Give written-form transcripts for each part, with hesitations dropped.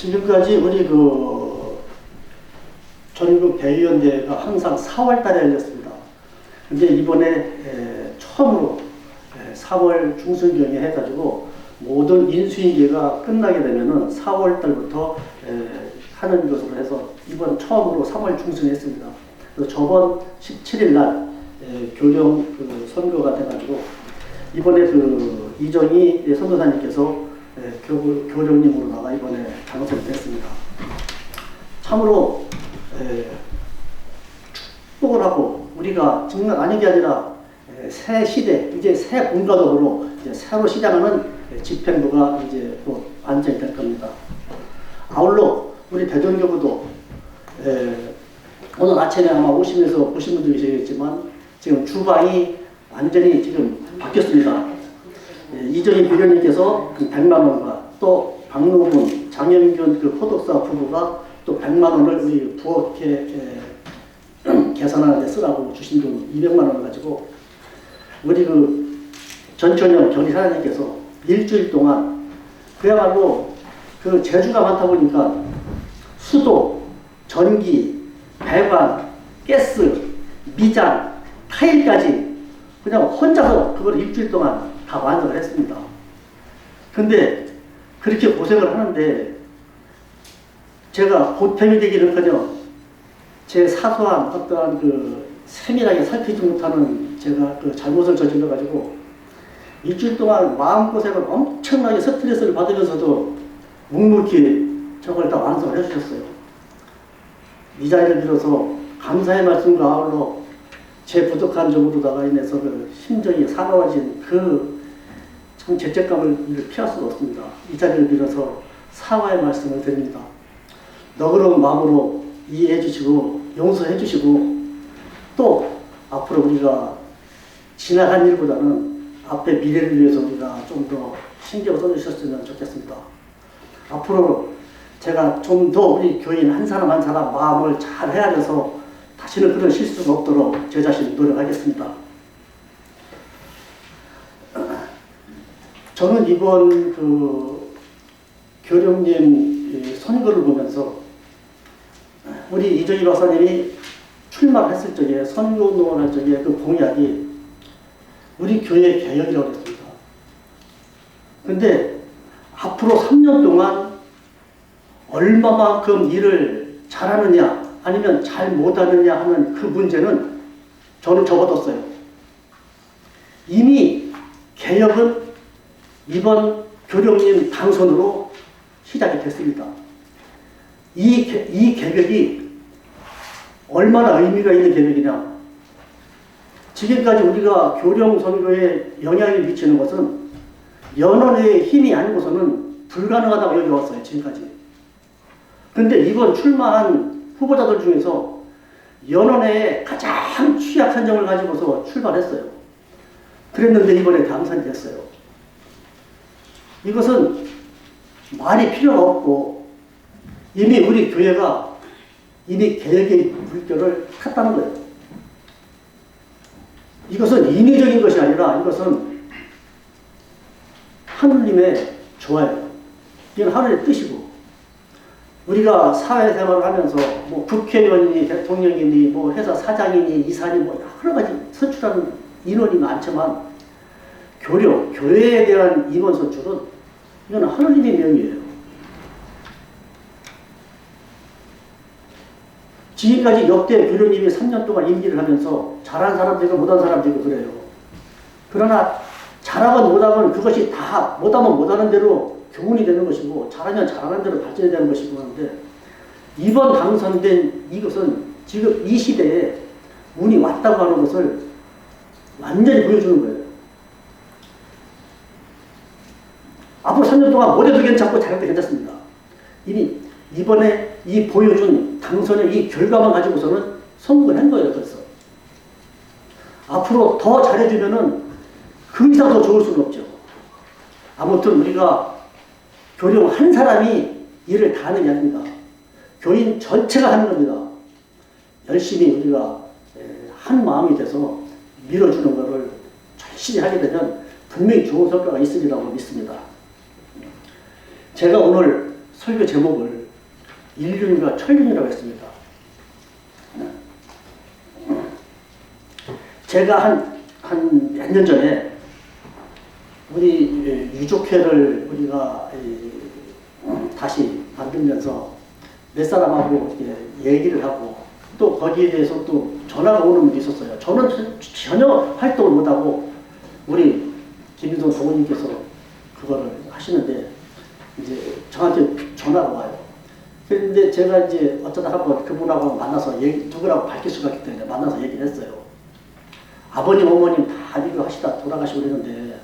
지금까지 우리 전국 대의원대회가 항상 4월 달에 열렸습니다. 근데 이번에 처음으로 4월 중순경에 해가지고 모든 인수인계가 끝나게 되면은 4월 달부터 하는 것으로 해서 이번 처음으로 3월 중순에 했습니다. 그래서 저번 17일 날 교령 선거가 돼가지고 이번에 이정희 선도사님께서 교령님으로다가 이번에 당선됐습니다. 참으로 축복을 하고 우리가 정말 아닌 게 아니라 새 시대, 이제 새 공과도로 이제 새로 시작하는 집행부가 이제 또 완전히 될 겁니다. 아울러 우리 대전교구도 오늘 아침에 아마 오시면서 보신 분도 계시겠지만 지금 주방이 완전히 지금 바뀌었습니다. 이정희 비련님께서 100만 원과 또 박노분, 장영균 포독사 부부가 또 100만 원을 우리 부엌에 계산하는 데 쓰라고 주신 돈 200만 원을 가지고 우리 전천영 경리사장님께서 일주일 동안 그야말로 재주가 많다 보니까 수도, 전기, 배관, 가스, 미장, 타일까지 그냥 혼자서 그걸 일주일 동안 다 완성을 했습니다. 근데 그렇게 고생을 하는데 제가 보탬이 되기는커녕 제 사소한 어떠한 세밀하게 살피지 못하는 제가 잘못을 저질러 가지고 일주일 동안 마음고생을 엄청나게 스트레스를 받으면서도 묵묵히 저걸 다 완성을 해주셨어요. 이 자리를 빌어서 감사의 말씀과 아울러 제 부족한 점으로다가 인해서 심정이 사나워진 참 죄책감을 피할 수가 없습니다. 이 자리를 빌어서 사과의 말씀을 드립니다. 너그러운 마음으로 이해해 주시고 용서해 주시고 또 앞으로 우리가 지나간 일보다는 앞에 미래를 위해서 우리가 좀 더 신경 써주셨으면 좋겠습니다. 앞으로 제가 좀 더 우리 교인 한 사람 한 사람 마음을 잘 헤아려서 다시는 그런 실수가 없도록 제 자신 노력하겠습니다. 저는 이번 교령님 선거를 보면서 우리 이정희 박사님이 출마했을 적에 선거운동을 할 적에 공약이 우리 교회 개혁이라고 했습니다. 근데 앞으로 3년 동안 얼마만큼 일을 잘하느냐 아니면 잘 못하느냐 하는 그 문제는 저는 접어뒀어요. 이미 개혁은 이번 교령님 당선으로 시작이 됐습니다. 이 개혁이 얼마나 의미가 있는 개혁이냐. 지금까지 우리가 교령 선거에 영향을 미치는 것은 연원의 힘이 아니고서는 불가능하다고 여겨왔어요. 지금까지. 근데 이번 출마한 후보자들 중에서 연원의 가장 취약한 점을 가지고서 출발했어요. 그랬는데 이번에 당선이 됐어요. 이것은 말이 필요가 없고 이미 우리 교회가 이미 개혁의 물결을 탔다는 거예요. 이것은 인위적인 것이 아니라 이것은 하느님의 조화예요. 이건 하늘의 뜻이고 우리가 사회생활을 하면서 뭐 국회의원이니 대통령이니 뭐 회사 사장이니 이사니 뭐 여러 가지 선출하는 인원이 많지만 교회에 대한 임원 선출은 이건 하느님의 명이에요. 지금까지 역대 교령님이 3년 동안 임기를 하면서 잘한 사람도 있고 못한 사람도 있고 그래요. 그러나 잘하건 못하건 그것이 다 못하면 못하는 대로 교훈이 되는 것이고 잘하면 잘하는 대로 발전이 되는 것이고 하는데 이번 당선된 이것은 지금 이 시대에 운이 왔다고 하는 것을 완전히 보여주는 거예요. 앞으로 3년 동안 못해도 괜찮고 잘해도 괜찮습니다. 이미 이번에 이 보여준 당선의 이 결과만 가지고서는 성공을 한 거예요. 그래서 앞으로 더 잘해주면은 그 이상 더 좋을 수는 없죠. 아무튼 우리가 교령 한 사람이 일을 다 하는 게 아닙니다. 교인 전체가 하는 겁니다. 열심히 우리가 한 마음이 돼서 밀어주는 것을 열심히 하게 되면 분명히 좋은 성과가 있으리라고 믿습니다. 제가 오늘 설교 제목을 인륜과 천륜이라고 했습니다. 제가 한 몇 년 전에 우리 유족회를 우리가 다시 만들면서 몇 사람하고 얘기를 하고 또 거기에 대해서 또 전화가 오는 분도 있었어요. 저는 전혀 활동을 못하고 우리 김인성 부모님께서 그거를 하시는데 이제 저한테 전화가 와요. 그런데 제가 이제 어쩌다 한번 그분하고 만나서 누구라고 밝힐 수가 있기 때문에 만나서 얘기를 했어요. 아버님, 어머님 다 이거 하시다 돌아가시고 그랬는데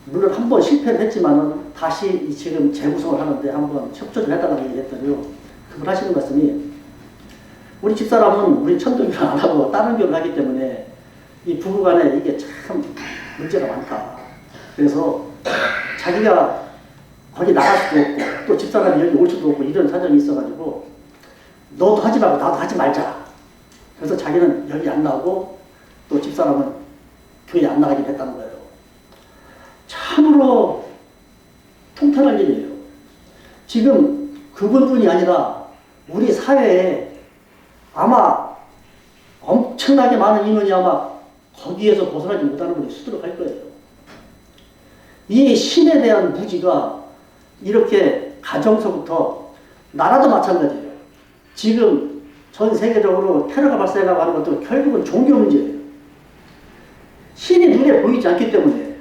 물론 한 번 실패를 했지만은 다시 지금 재구성을 하는데 한번 협조를 해달라고 얘기했더니요. 그분 하시는 말씀이 우리 집사람은 우리 천도교를 안 하고 다른 교를 하기 때문에 이 부부간에 이게 참 문제가 많다. 그래서 자기가 거기 나갈 수도 없고 또 집사람이 여기 올 수도 없고 이런 사정이 있어가지고 너도 하지 말고 나도 하지 말자. 그래서 자기는 여기 안 나오고 또 집사람은 교회 안 나가긴 했다는 거예요. 참으로 통탄할 일이에요. 지금 그분뿐이 아니라 우리 사회에 아마 엄청나게 많은 인원이 아마 거기에서 벗어나지 못하는 분이 수두룩할 거예요. 이 신에 대한 무지가 이렇게 가정서부터 나라도 마찬가지예요. 지금 전 세계적으로 테러가 발생하고 하는 것도 결국은 종교 문제예요. 신이 눈에 보이지 않기 때문에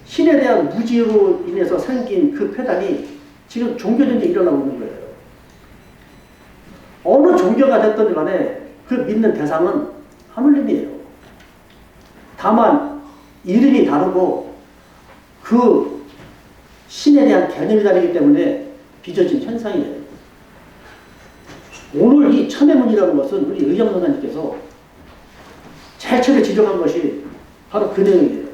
신에 대한 무지로 인해서 생긴 그 폐단이 지금 종교전쟁이 일어나고 있는 거예요. 어느 종교가 됐든 간에 그 믿는 대상은 하느님이에요. 다만 이름이 다르고 그 신에 대한 개념이 다르기 때문에 빚어진 현상이에요. 오늘 이 참회문이라는 것은 우리 의정선사님께서 제일 처음에 지적한 것이 바로 그 내용이에요.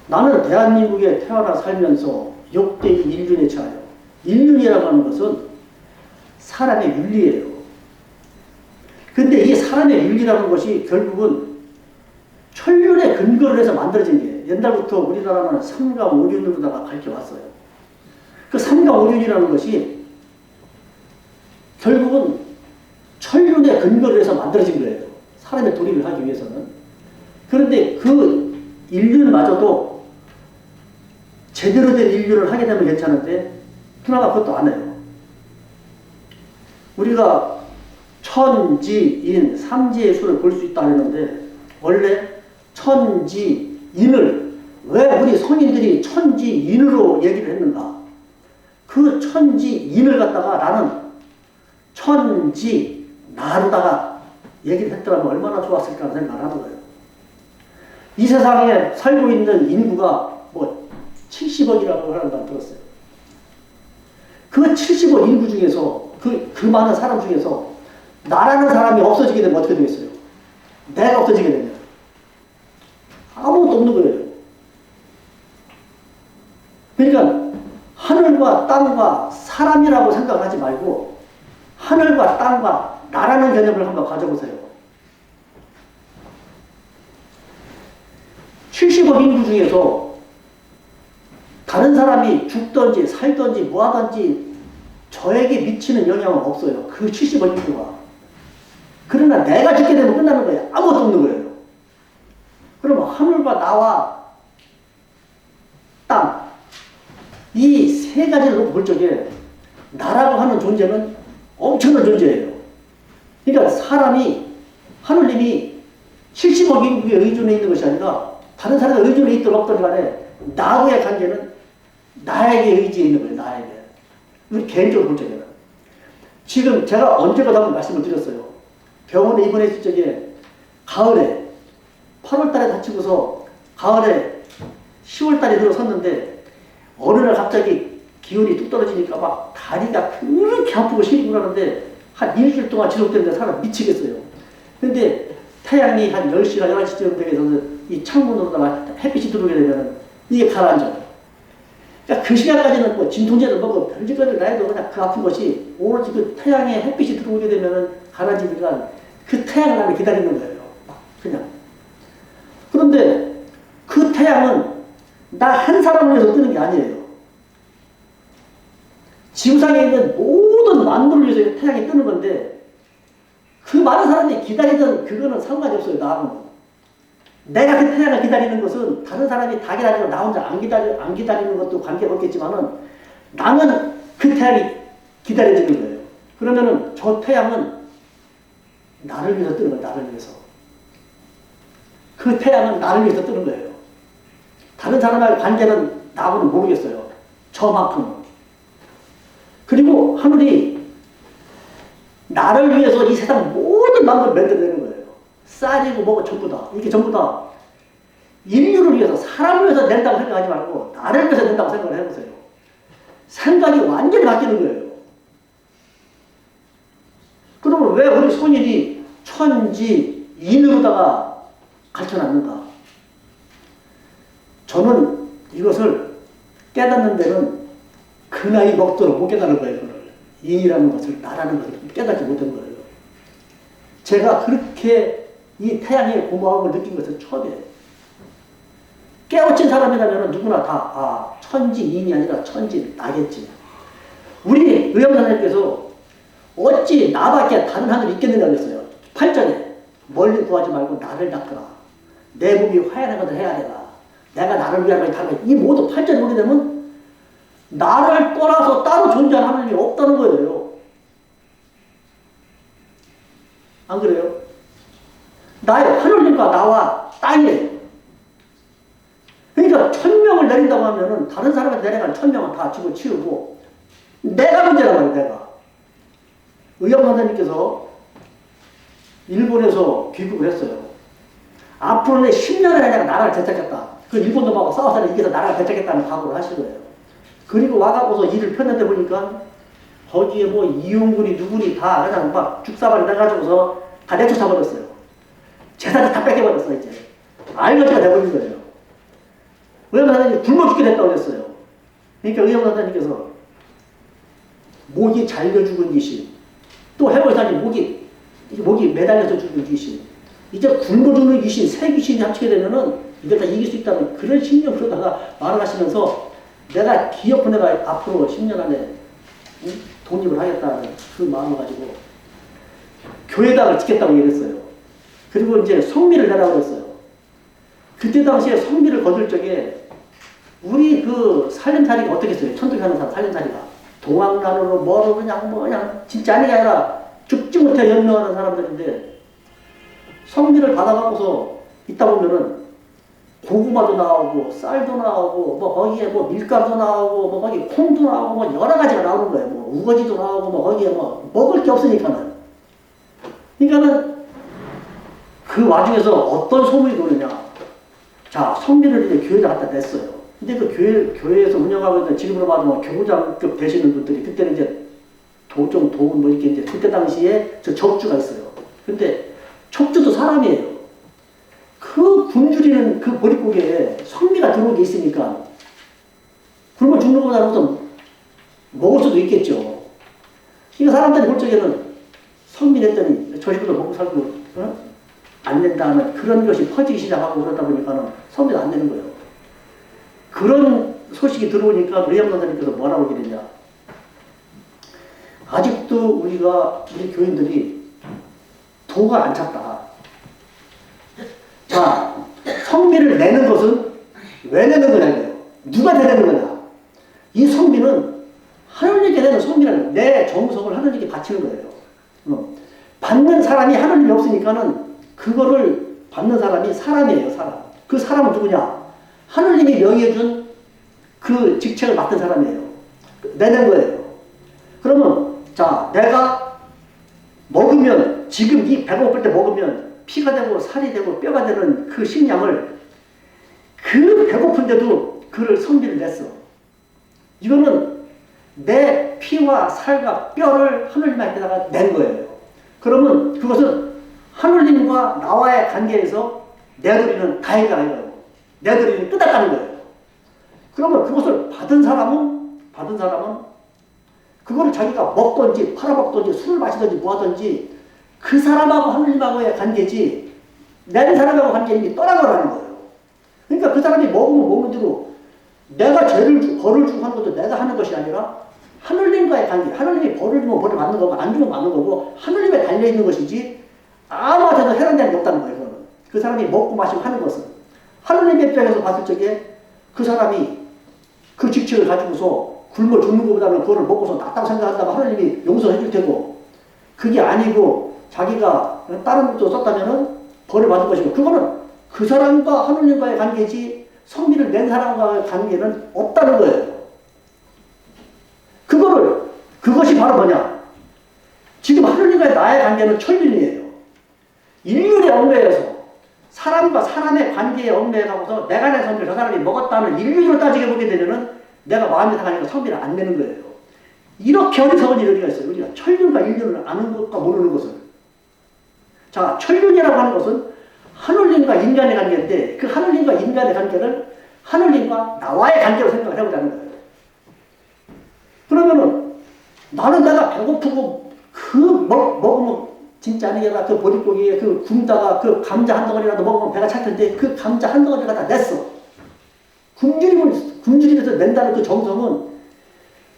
나는 대한민국에 태어나 살면서 역대의 인륜에 처하여 인륜이라고 하는 것은 사람의 윤리예요. 근데 이 사람의 윤리라는 것이 결국은 천륜에 근거를 해서 만들어진 게 옛날부터 우리나라는 삼감 오륜으로다가 가르쳐왔어요. 그 삼감 오륜이라는 것이 결국은 천륜에 근거를 해서 만들어진 거예요. 사람의 도리를 하기 위해서는. 그런데 그 인륜마저도 제대로 된 인륜을 하게 되면 괜찮은데 하나가 그것도 안 해요. 우리가 천지인 삼지의 수를 볼 수 있다 하는데 원래 천지인을 왜 우리 성인들이 천지인으로 얘기를 했는가? 그 천지인을 갖다가 나는 천지나로다가 얘기를 했더라면 얼마나 좋았을까 하는 생각을 하는 거예요. 이 세상에 살고 있는 인구가 뭐 70억이라고 하는 걸 들었어요. 그 70억 인구 중에서 그 많은 사람 중에서 나라는 사람이 없어지게 되면 어떻게 되겠어요? 내가 없어지게 되면 아무것도 없는 거예요. 그러니까 하늘과 땅과 사람이라고 생각하지 말고 하늘과 땅과 나라는 개념을 한번 가져보세요. 70억 인구 중에서 다른 사람이 죽든지 살든지 뭐하든지 저에게 미치는 영향은 없어요. 그 70억 인구가. 그러나 내가 죽게 되면 끝나는 거예요. 아무것도 없는 거예요. 그러면 하늘과 나와 땅, 이 세 가지를 놓고 볼 적에 나라고 하는 존재는 엄청난 존재예요. 그러니까 사람이, 하느님이 70억 인구에 의존해 있는 것이 아니라 다른 사람에 의존해 있든 없든 간에 나하고의 관계는 나에게 의지해 있는 거예요. 나에게. 우리 개인적으로 볼 적에는. 지금 제가 언제가 한번 말씀을 드렸어요. 병원에 입원했을 적에 가을에 8월 달에 다치고서 가을에 10월 달에 들어섰는데 어느 날 갑자기 기온이 뚝 떨어지니까 막 다리가 그렇게 아프고 시리고 그러는데 한 일주일 동안 지속되는데 사람 미치겠어요. 근데 태양이 한 10시나 11시쯤 되게 돼서 이 창문으로다가 햇빛이 들어오게 되면 이게 가라앉아요. 그러니까 그 시간까지는 뭐 진통제를 먹고 별짓거리를 다 해도 그냥 그 아픈 것이 오로지 그 태양에 햇빛이 들어오게 되면 가라앉으니까 그 태양을 나를 기다리는 거예요. 그냥. 그런데 그 태양은 나 한 사람을 위해서 뜨는 게 아니에요. 지구상에 있는 모든 만물을 위해서 태양이 뜨는 건데 그 많은 사람이 기다리던 그거는 상관이 없어요. 나하고는. 내가 그 태양을 기다리는 것은 다른 사람이 다 기다리고 나 혼자 안 기다리는 것도 관계가 없겠지만은 나는 그 태양이 기다려지는 거예요. 그러면은 저 태양은 나를 위해서 뜨는 거예요. 나를 위해서. 그 태양은 나를 위해서 뜨는 거예요. 다른 사람과의 관계는 나하고는 모르겠어요. 저만큼은. 그리고 하늘이 나를 위해서 이 세상 모든 만물을 만들어내는 거예요. 쌀이고 뭐고 전부 다. 이게 전부 다 인류를 위해서, 사람을 위해서 낸다고 생각하지 말고 나를 위해서 낸다고 생각을 해보세요. 생각이 완전히 바뀌는 거예요. 그러면 왜 우리 손일이 천지, 인으로다가 가르쳐놨는가? 저는 이것을 깨닫는 데는 그 나이 먹도록 못 깨달은 거예요. 그걸. 인이라는 것을, 나라는 것을 깨닫지 못한 거예요. 제가 그렇게 이 태양의 고마움을 느낀 것은 처음이에요. 깨우친 사람이라면 누구나 다 천지인이 아니라 천지 나겠지. 우리 의형사님께서 어찌 나밖에 다른 하늘이 있겠느냐 그랬어요. 8절에 멀리 구하지 말고 나를 닦으라. 내 몸이 화해하는 것을 해야 되라. 내가 나를 위한 것이 다른 이 모두 8절에 보게 되면 나를 떠나서 따로 존재하는 하나님이 없다는 거예요. 안 그래요? 나의 하늘님과 나와 땅이에요. 그러니까 천명을 내린다고 하면은 다른 사람한테 내려간 천명은 다 집어치우고 내가 문제란 말이에요. 내가. 의형선생님께서 일본에서 귀국을 했어요. 앞으로는 10년 안에 내가 나라를 되찾겠다. 그 일본 놈하고 싸워서 이겨서 나라를 되찾겠다는 각오를 하신 거예요. 그리고 와가고서 일을 폈는데 보니까 거기에 뭐 이용군이 누구니 다 그냥 막 죽사발이 나가지고서 다 내쫓아버렸어요. 재산을 다 뺏겨버렸어 이제. 알거지가 돼버린 거예요. 의형선생님이 굶어 죽게 됐다고 그랬어요. 그러니까 의형선생님께서 목이 잘려 죽은 귀신, 또 해골사님 목이 매달려서 죽은 귀신, 이제 굶어 죽는 귀신, 새 귀신이 합치게 되면은 이걸 다 이길 수 있다는 그런 신념으로다가 말하시면서 내가 기어코 내가 앞으로 10년 안에 독립을 하겠다는 그 마음을 가지고 교회당을 짓겠다고 얘기했어요. 그리고 이제 성미를 내라고 그랬어요. 그때 당시에 성미를 거둘 적에 우리 그 살림살이가 어떻게 했어요? 천둥이 하는 사람 살림살이가 동학난으로 뭐로 그냥 진짜 아닌 게 아니라 죽지 못해 연명하는 사람들인데 성미를 받아가고서 있다 보면은 고구마도 나오고 쌀도 나오고 뭐 거기에 뭐 밀가루도 나오고 뭐 거기 콩도 나오고 뭐 여러 가지가 나오는 거예요. 뭐 우거지도 나오고 뭐 거기에 뭐 먹을 게 없으니까는. 그러니까는 그 와중에서 어떤 소문이 도느냐. 자, 성미를 이제 교회에 갖다 냈어요. 근데 그 교회에서 운영하고 있는 지금으로 봐도 뭐 교부장급 되시는 분들이 그때는 이제 도좀 도운 뭐 이렇게 이제 그때 당시에 저 척주가 있어요. 근데 척주도 사람이에요. 그 굶주리는 그 보릿고개에 성미가 들어온 게 있으니까 굶어 죽는 것보다는 좀 먹을 수도 있겠죠. 그러니까 사람들이 볼 적에는 성미 냈더니 저 집도 먹고 살고 안 낸다 하면 그런 것이 퍼지기 시작하고 그러다 보니까는 성미가 안 되는 거예요. 그런 소식이 들어오니까 의형선생님께서 뭐라고 그랬냐. 아직도 우리 교인들이 도가 안 찼다. 자, 성미를 내는 것은 왜 내는 거냐고요. 누가 내는 거냐. 이 성미는 하나님께 내는 성미는 내 정성을 하나님께 바치는 거예요. 받는 사람이 하나님이 없으니까는 그거를 받는 사람이 사람이에요. 사람. 그 사람은 누구냐. 하나님이 명예준 그 직책을 맡은 사람이에요. 내는 거예요. 그러면 자, 내가 먹으면 지금 이 배고플 때 먹으면 피가 되고 살이 되고 뼈가 되는 그 식량을 그 배고픈데도 그를 성비를 냈어. 이거는 내 피와 살과 뼈를 하늘님한테다가 낸 거예요. 그러면 그것은 하늘님과 나와의 관계에서 내드리는 다해가 아니라고. 내드리는 뜯어가는 거예요. 그러면 그것을 받은 사람은 그거를 자기가 먹든지 팔아먹든지 술을 마시든지 뭐하든지 그 사람하고 하느님하고의 관계지 낸 사람하고 관계는 떠나가라는 거예요. 그러니까 그 사람이 먹으면 먹는 대로 내가 벌을 주고 하는 것도 내가 하는 것이 아니라 하늘님과의 관계, 하늘님이 벌을 주면 벌을 받는 거고 안 주면 받는 거고 하늘님에 달려있는 것이지 아무한테도 해당되는 게 없다는 거예요. 그거는. 그 사람이 먹고 마시고 하는 것은 하늘님의 입장에서 봤을 적에 그 사람이 그 직책을 가지고서 굶어 죽는 것보다는 그거를 먹고서 낫다고 생각한다면 하나님이 용서해 줄 테고 그게 아니고 자기가 다른 것도 썼다면은 벌을 받을 것이고 그거는 그 사람과 하느님과의 관계지 성비를 낸 사람과의 관계는 없다는 거예요. 그것이 바로 뭐냐? 지금 하느님과의 나의 관계는 천륜이에요. 인륜의 얽매여서 사람과 사람의 관계에 얽매여서 내가 낸 성비를 저 사람이 먹었다는 인륜으로 따지게 보게 되면은 내가 마음이 상하니까 성비를 안 내는 거예요. 이렇게 어리석은 일이 어디가 있어요? 우리가 천륜과 인륜을 아는 것과 모르는 것을. 자, 천륜이라고 하는 것은 하늘님과 인간의 관계인데 그 하늘님과 인간의 관계를 하늘님과 나와의 관계로 생각을 해보자는 거예요. 그러면은 나는 내가 배고프고 먹으면 진짜 아니겠다. 그 보릿고기에 그 굶다가 그 감자 한 덩어리라도 먹으면 배가 찰 텐데 그 감자 한 덩어리를 다 냈어. 굶주리면서 낸다는 그 정성은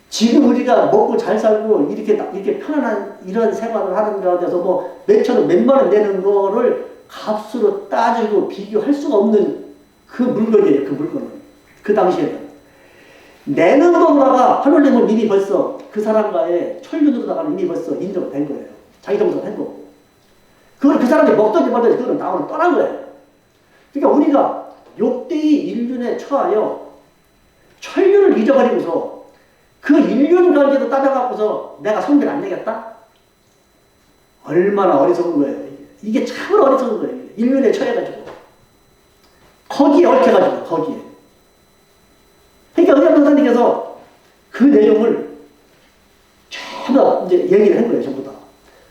지금 우리가 먹고 잘 살고 이렇게 편안한 이런 생활을 하는 가운데서 뭐 몇천 원, 몇만 원 내는 거를 값으로 따지고 비교할 수가 없는 그 물건이에요. 그 물건은. 그 당시에는. 내는 것보다가 하늘님은 이미 벌써 그 사람과의 천륜으로다가는 이미 벌써 인정된 거예요. 자기 정성을 한 거고. 그걸 그 사람이 먹든지 말든지 그거는 나오는 떠난 거예요. 그러니까 우리가 욕대의 인륜에 처하여 천륜을 잊어버리고서 그 인륜 관계도 따져갖고서 내가 성비를 안 내겠다? 얼마나 어리석은 거예요. 이게 참으로 어리석은 거예요. 인륜에 처해가지고. 거기에 얽혀가지고, 거기에. 그러니까 의학동사님께서 그 내용을 전부 다 이제 얘기를 한 거예요, 전부 다.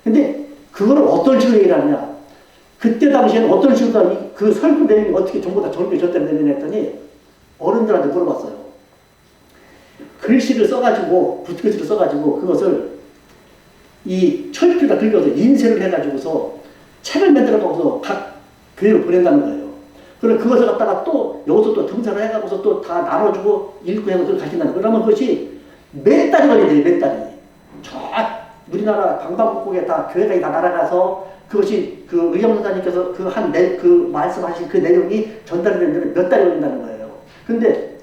근데 그거를 어떤 식으로 얘기를 하느냐. 그때 당시에는 어떤 식으로 그 설교 내용이 어떻게 전부 다 전대로 내느냐 했더니 어른들한테 물어봤어요. 글씨를 써가지고, 붓글씨를 써가지고 그것을 이 철피가 긁어서 인쇄를 해가지고서 책을 만들어가고서 각 교회로 보낸다는 거예요. 그럼 그것을 갖다가 또 여기서 또 등산을 해가고서 또 다 나눠주고 읽고 해서 그걸 가르친다는 거예요. 그러면 그것이 몇 달이 걸린대요, 몇 달이. 저 우리나라 방방곡곡에 다 교회가 다 날아가서 그것이 그 의정사님께서 그 말씀하신 그 내용이 전달이 되는 몇 달이 걸린다는 거예요. 근데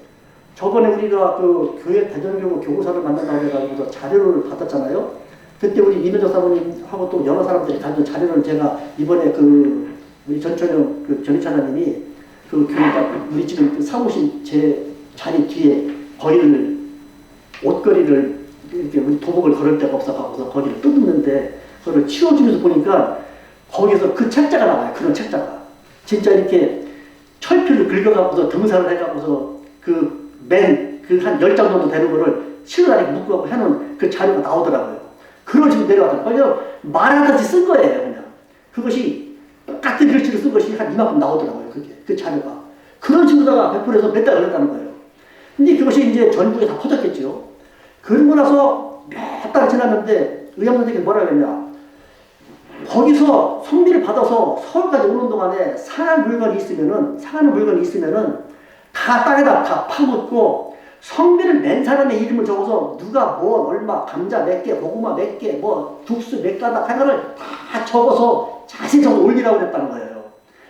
저번에 우리가 그 교회 대전교구 교구사를 만든다고 해가지고 자료를 받았잖아요. 그때 우리 이면정 사모님하고 또 여러 사람들이 가진 자료를 제가 이번에 우리 전철영 전이차장님이 그 교회가 우리 지금 그 사무실 제 자리 뒤에 옷걸이를 이렇게 우리 도복을 걸을 데가 없어가지고 거기를 뜯었는데 그걸 치워주면서 보니까 거기서 그 책자가 나와요. 그런 책자가. 진짜 이렇게 철필을 긁어갖고서 등산을 해갖고서 한 10장 정도 되는 거를 실어다니게 묶어갖고 해놓은 그 자료가 나오더라고요. 그런 식으로 내려왔더라고요. 그냥 말하듯이 쓴 거예요, 그냥. 그것이 똑같은 글씨를 쓴 것이 한 이만큼 나오더라고요, 그 자료가. 그런 식으로다가 배포해서 몇 달 걸렸다는 거예요. 근데 그것이 이제 전국에 다 퍼졌겠죠. 그러고 나서 몇 달 지났는데 의학선생님이 뭐라 그랬냐. 거기서 성비를 받아서 서울까지 오는 동안에 상한 물건이 있으면은 다 땅에다 다 파묻고 성비를 낸 사람의 이름을 적어서 누가 뭐 얼마 감자 몇 개, 고구마 몇 개, 뭐 국수 몇 가닥 하나를 다 적어서 자세히 적어 올리라고 했다는 거예요.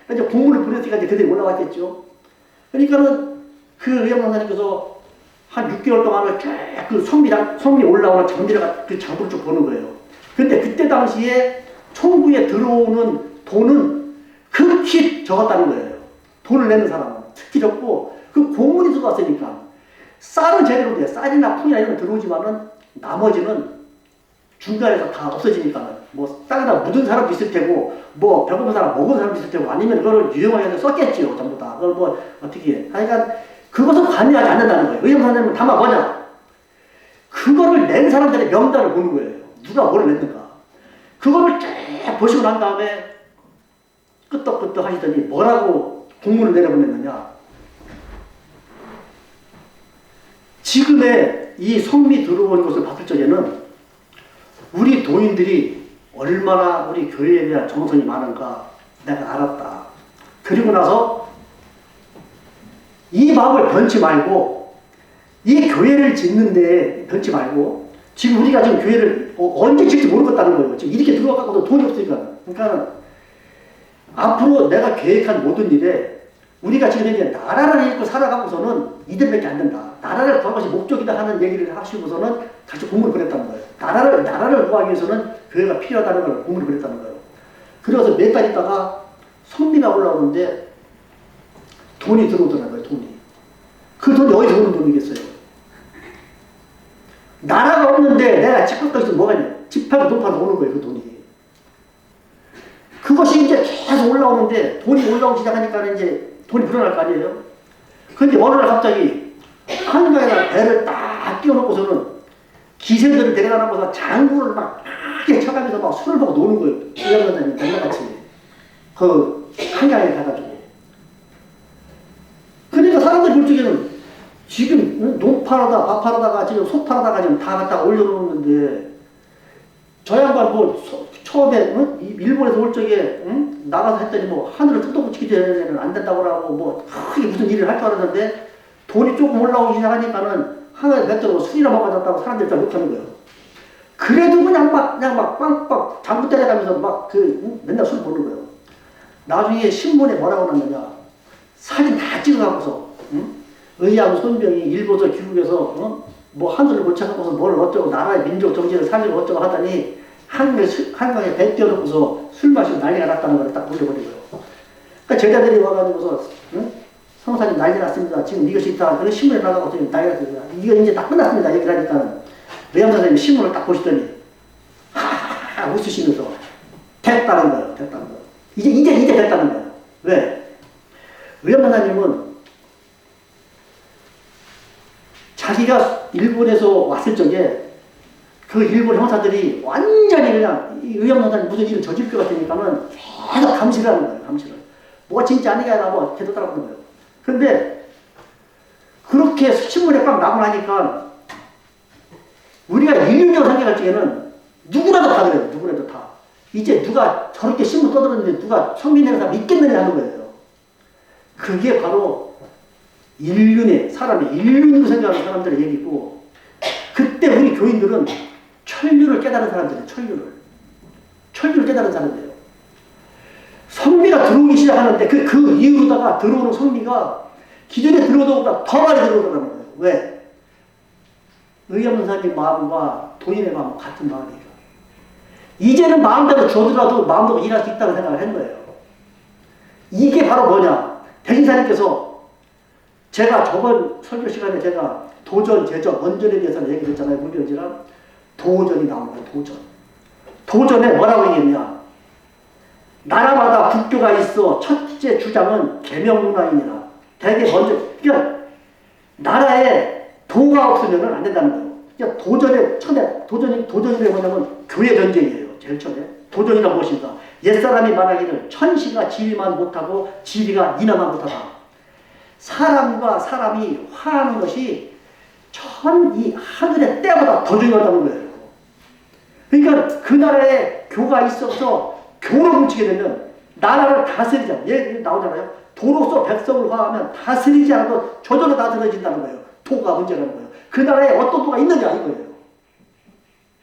그러니까 이제 공문을 보냈으니까 이제 그들이 올라왔겠죠. 그러니까는 그 의학선생님께서 한 6개월 동안을 쭉 그 성비 올라오는 장비를 그 장부를 쭉 보는 거예요. 근데 그때 당시에 총구에 들어오는 돈은 극히 적었다는 거예요. 돈을 내는 사람은 특히 적고 그 공문이 들어왔으니까 쌀은 제대로 돼. 쌀이나 푼이나 이런 거 들어오지만은 나머지는 중간에서 다 없어지니까는 뭐 땅에다 묻은 사람도 있을 테고 뭐 배고픈 사람 먹은 사람도 있을 테고 아니면 그거를 유용하게 썼겠지요. 전부 다. 그걸 뭐 어떻게 해. 그러니까 그것은 관여하지 않는다는 거예요. 의형사님은 다만 뭐냐. 그거를 낸 사람들의 명단을 보는 거예요. 누가 뭐를 냈는가. 그거를 쭉 보시고 난 다음에 끄떡끄떡 하시더니 뭐라고 공문을 내려보냈느냐. 지금의 이 성미 들어온 것을 봤을 적에는 우리 도인들이 얼마나 우리 교회에 대한 정성이 많은가 내가 알았다. 그리고 나서 이 마음을 변치 말고 이 교회를 짓는 데 변치 말고 지금 우리가 지금 교회를 언제 질지 모르겠다는 거예요. 지금 이렇게 들어가고도 돈이 없으니까. 그러니까 앞으로 내가 계획한 모든 일에 우리가 지금 이제 나라를 잃고 살아가고서는 이들밖에 안 된다. 나라를 구한 것이 목적이다 하는 얘기를 하시고서는 다시 공문을 보냈다는 거예요. 나라를 구하기 위해서는 교회가 필요하다는 걸 공문을 보냈다는 거예요. 그래서 몇 달 있다가 성비가 올라오는데 돈이 들어오더라고요. 돈이. 그 돈이 어디서 오는 돈이겠어요? 나라가 없는데 내가 집합까지 뭐가 있냐? 집합 돈파로 오는 거예요. 그 돈이. 그것이 이제 계속 올라오는데 돈이 올라오기 시작하니까 이제 돈이 불어날 거 아니에요? 그런데 어느 날 갑자기 한강에다 배를 딱 끼워놓고서는 기생들을 데려다 놓고서 장구를 막 크게 쳐가면서 막 술을 먹고 노는 거예요. 이양반장님 맨날같이 그 한강에 가가지고. 그러니까 사람들 볼 적에는 지금 농 팔아다 밥 팔아다가 지금 소 팔아다가 지금 다 갖다가 올려놓는데 저 양반 뭐 처음에 일본에서 올 적에 나가서 했더니 뭐 하늘을 뜯어고 치기 전에는 안 된다고 하고 뭐 크게 무슨 일을 할 줄 알았는데 돈이 조금 올라오기 시작하니까는 하나에 뱉어서 술이나 먹어졌다고 사람들이 다 욕하는 거예요. 그래도 그냥 막 빵빵 장구 때려가면서 막 맨날 술 먹는 거예요. 나중에 신문에 뭐라고 났느냐 사진 다 찍어갖고서 의암 손병이 일본에서 귀국해서 뭐 하늘을 고쳐갖고서 뭘 어쩌고 나라의 민족 정신을 살리고 어쩌고 하더니 한강에 배 띄워놓고서 술 마시고 난리가 났다는 걸 딱 올려버린 거예요. 그러니까 제자들이 와가지고서 성사님 난리 났습니다. 지금 이것이 있다. 그래서 신문에 나가고 난리 났습니다. 이거 이제 다 끝났습니다. 얘기를 하니까는 의암 선생님이 신문을 딱 보시더니 하하하 웃으시면서 됐다는 거예요. 됐다는 거예요. 이제 됐다는 거예요. 왜? 의암 선생님은 자기가 일본에서 왔을 적에 그 일본 형사들이 완전히 그냥 의암 선생님 무슨 일을 저질 것 같으니까는 계속 감시를 하는 거예요. 감시를. 뭐가 진짜 아니게 아니라 뭐 계속 따라가는 거예요. 그런데 그렇게 신문에 꽉 나고 나니까 우리가 인륜적으로 생각할 적에는 누구라도 다 그래요. 누구라도 다. 이제 누가 저렇게 신문 떠들었는데 누가 성민이라는 사람 믿겠느냐 하는 거예요. 그게 바로 인륜의 사람의 인륜으로 생각하는 사람들의 얘기고 그때 우리 교인들은 천륜을 깨달은 사람들이에요. 천륜을 깨달은 사람들이에요. 성미가 들어오기 시작하는데 그 이후로다가 들어오는 성미가 기존에 들어오던 것보다 더 많이 들어오더라는 거예요. 왜? 의암 선생님 마음과 도인의 마음은 같은 마음이에요. 이제는 마음대로 줘더라도 마음대로 일할 수 있다고 생각을 한 거예요. 이게 바로 뭐냐? 대신사님께서 제가 저번 설교 시간에 제가 도전, 제전, 원전에 대해서 얘기를 했잖아요. 무교지랑 도전이 나온 거예요. 도전에 뭐라고 얘기했냐? 나라마다 국교가 있어. 첫째 주장은 계명문화이니라. 대개 먼저 그러니까 나라에 도가 없으면 안 된다는 거예요. 그러니까 도전의 처음에 도전이 뭐냐면 교회 전쟁이에요. 제일 처음에 도전이란 무엇인가? 옛사람이 말하기를 천시가 지휘만 못하고 지휘가 인하만 못하다. 사람과 사람이 화하는 것이 이 하늘의 때보다 더 중요하다는 거예요. 그러니까 그 나라에 교가 있어서 교를 훔치게 되면 나라를 다스리자. 얘 나오잖아요. 도로서 백성을 화하면 다스리지 않아도 저절로 다스려진다는 거예요. 도가 문제라는 거예요. 그 나라에 어떤 도가 있느냐 이거예요.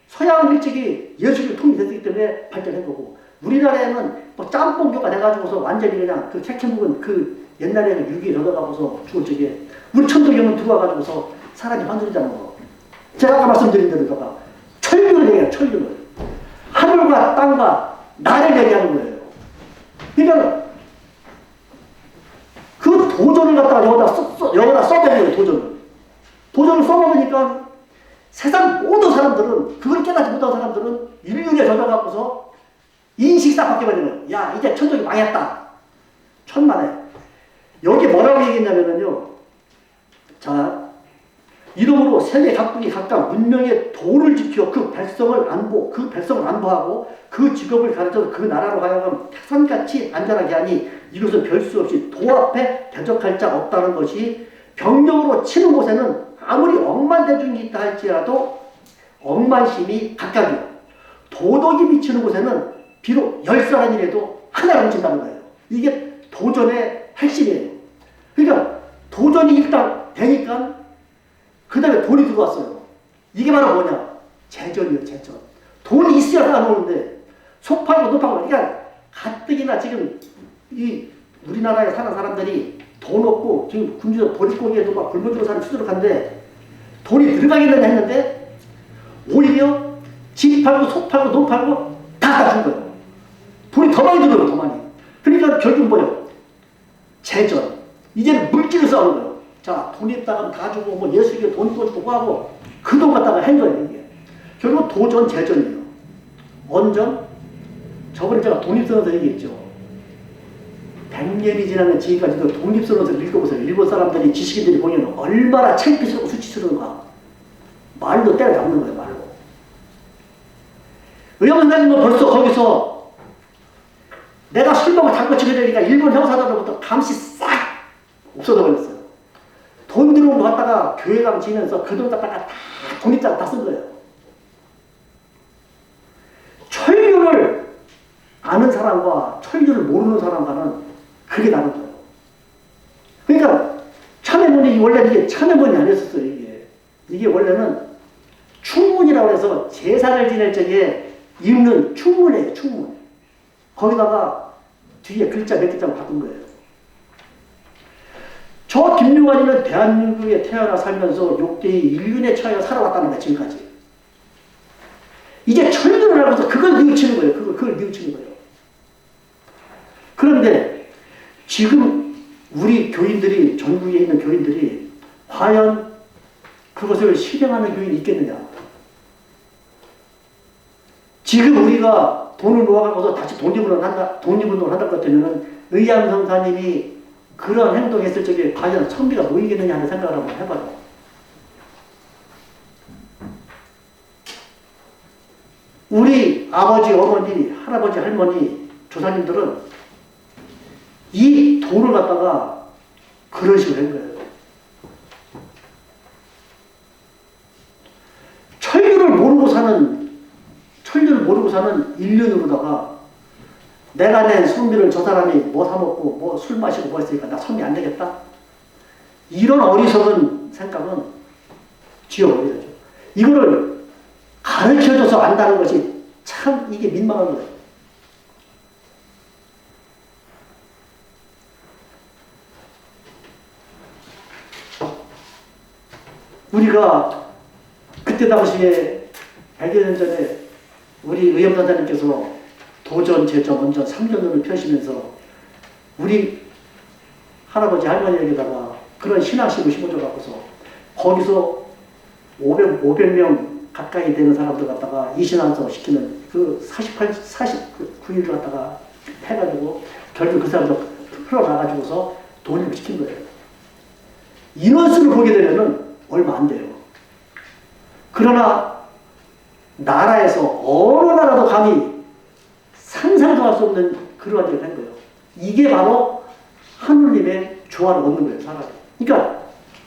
서양은 일찍이 예수를 통일됐기 때문에 발전한 거고 우리나라에는 뭐 짬뽕교가 돼가지고서 완전히 그냥 그 책해묵은 그 옛날에는 유기에 얻어가고서 죽을 적에 우리 천도교는 들어와가지고서 사람이 환들이자는 거. 제가 아까 말씀드린 대로 봐봐. 천륜을 얘기해요. 천륜을. 하늘과 땅과 나를 얘기하는 거예요. 그러니까 그 도전을 갖다가 여기다 써버려요. 도전을 써먹으니까 세상 모든 사람들은 그걸 깨닫지 못한 사람들은 인륜에 젖어갖고서 인식이 싹 바뀌어버리는 거예요. 야 이제 천족이 망했다. 천만에. 여기 뭐라고 얘기했냐면요. 자, 이러므로 세계 각국이 각각 문명의 도를 지켜 그 백성을 안보하고 그 직업을 가르쳐서 그 나라로 하여금 태산같이 안전하게 하니 이것은 별 수 없이 도 앞에 대적할 자 없다는 것이 병력으로 치는 곳에는 아무리 억만 대중이 있다 할지라도 억만심이 각각이요. 도덕이 미치는 곳에는 비록 10사람이라도 하나를 훔친다는 거예요. 이게 도전의 핵심이에요. 그러니까 도전이 일단 되니까 그 다음에 돈이 들어왔어요. 이게 바로 뭐냐? 재전이요, 재전. 돈이 있어야 쌓아놓는데, 속 팔고 노 팔고, 그러니까 가뜩이나 지금 이 우리나라에 사는 사람들이 돈 없고, 지금 군주도 보릿고기에도 막 굶어주고 사는 추들어간데, 돈이 들어가겠느냐 했는데, 오히려 집 팔고, 속 팔고, 노 팔고, 다 준 거예요. 돈이 더 많이 들어요, 더 많이. 그러니까 결국 뭐예요? 재전. 이제는 물질을 싸우는 거예요. 자, 돈 있다가 다 주고, 뭐 예수에게 돈 꿔주고 뭐 하고, 그 돈 갖다가 한 거예요, 이게. 결국 도전, 재전이에요. 원전, 저번에 제가 독립선언서 얘기했죠. 100년이 지나면 지금까지도 독립선언서를 읽어보세요. 일본 사람들이, 지식인들이 보면 얼마나 창피스럽고 수치스러운가. 말로 때려잡는 거예요, 말로. 의원사님은 벌써 거기서 내가 술 먹고 당구 치게 되니까 일본 형사들로부터 감시 싹 없어져 버렸어요. 돈 들어온 거 갖다가 교회 가면 지면서 그 돈 갖다가 다 독립장 다 쓴 거예요. 천류를 아는 사람과 천류를 모르는 사람과는 그게 다른 거예요. 그러니까 참회문이 원래 이게 참회문이 아니었어요. 이게 원래는 충문이라고 해서 제사를 지낼 적에 읽는 충문이에요. 충문. 거기다가 뒤에 글자 몇 글자만 바꾼 거예요. 저 김용환이는 대한민국에 태어나 살면서 6대의 인륜에 처해 살아왔다는 거예요. 지금까지. 이제 천륜을 알고서 그걸 뉘우치는 거예요. 그걸 뉘우치는 거예요. 그런데 지금 우리 교인들이, 전국에 있는 교인들이 과연 그것을 실행하는 교인이 있겠느냐. 지금 우리가 돈을 모아가고서 다시 독립운동을 한다고 같으면 의양 성사님이 그런 행동했을 적에 과연 선비가 모이겠느냐 하는 생각을 한번 해봐요. 우리 아버지, 어머니, 할아버지, 할머니, 조상님들은 이 돈을 갖다가 그런 식으로 한 거예요. 천류를 모르고 사는 인륜으로다가 내가 낸 선비를 저 사람이 뭐 사먹고 뭐 술 마시고 뭐 했으니까 나 선비 안 되겠다? 이런 어리석은 생각은 지워버려야죠. 이거를 가르쳐줘서 안다는 것이 참 이게 민망한 거예요. 우리가 그때 당시에 100여 년 전에 우리 의협단장님께서 도전, 재전, 원전 3년을 펴시면서 우리 할아버지, 할머니에게다가 그런 신앙심을 심어줘갖고서 거기서 500명 가까이 되는 사람들 갖다가 이신앙서 시키는 그 49일을 갖다가 해가지고 결국 그 사람들 풀어가가지고서 독립을 시킨 거예요. 인원수를 보게 되면은 얼마 안 돼요. 그러나 나라에서 어느 나라도 감히 상상도 할 수 없는 그러한 일을 한 거예요. 이게 바로 하느님의 조화를 얻는 거예요, 사람이. 그러니까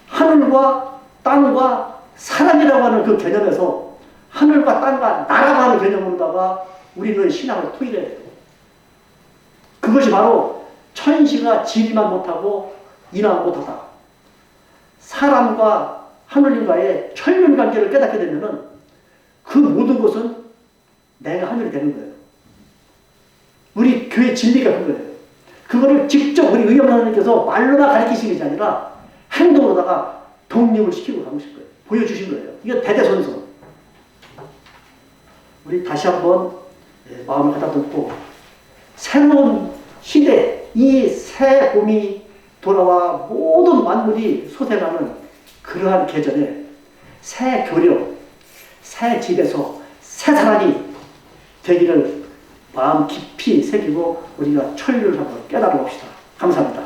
하늘과 땅과 사람이라고 하는 그 개념에서 하늘과 땅과 나라고 하는 개념으로다가 우리는 신앙을 토의해야 돼요. 그것이 바로 천시가 지리만 못하고 인하 못하다. 사람과 하느님과의 철면 관계를 깨닫게 되면은 그 모든 것은 내가 하늘이 되는 거예요. 우리 교회 진리가 그거예요. 그거를 직접 우리 의협하나님께서 말로나 가르치신 것이 아니라 행동으로다가 독립을 시키고 가보신 거예요. 보여주신 거예요. 이거 대대손손. 우리 다시 한번 마음을 가다듬고 새로운 시대, 이 새 봄이 돌아와 모든 만물이 솟아나는 그러한 계절에 새 교력, 새 집에서 새 사람이 되기를 마음 깊이 새기고 우리가 천류를 한번 깨달아 봅시다. 감사합니다.